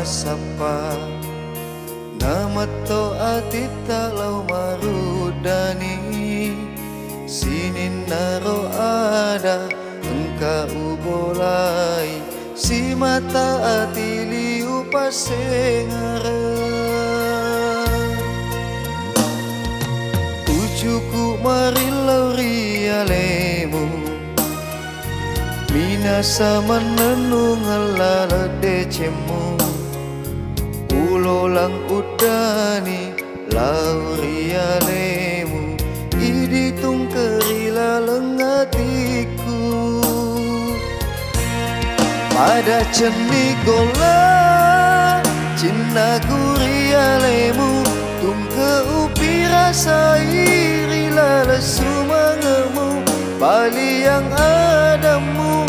sapa nama to atita lau marudani sinin naro ada engkau bolai si mata atili upasengara ujuku marilau rialemu minasa menenung alala decemu ulolang udani laurialemu iditung kerila lengatiku pada ceni gola cinna gurialemu tung keupi rasa irila lesumangemu bali yang adamu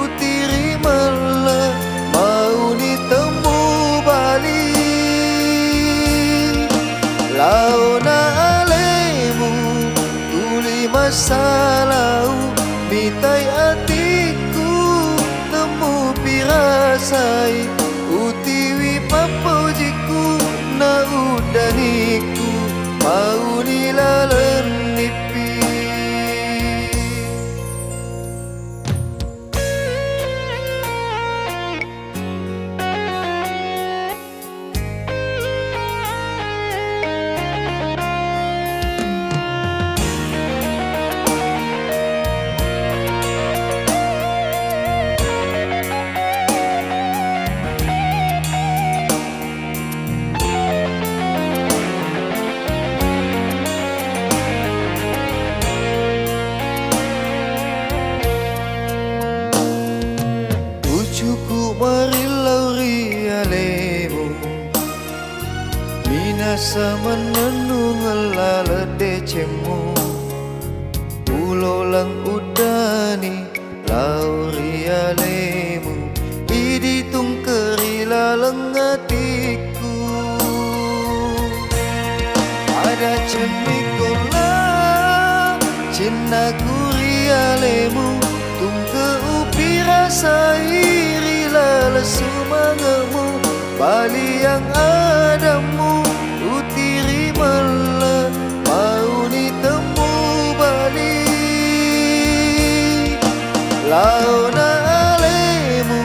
utiri mala mau ditemu bali launa alemu tuli masalau mitai atiku temu pirasai utiwi papojiku na udaniku mau nilalenipi marilau rialemu minasa menenung alala decemu ulolang udani lau rialemu iditung kerila lengatiku ada cemikola cinna gurialemu tung keupi rasa lesumangemu bali yang adamu utiri mala mau ditemu bali launa alemu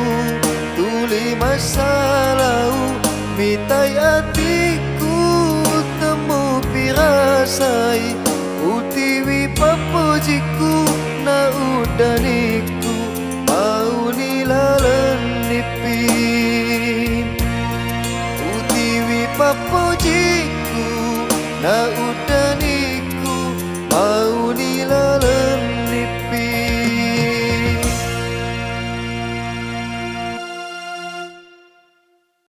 tuli masalau mitai atiku temu pirasai utiwi papojiku na udaniku mau nilalenipi utiwi papojiku na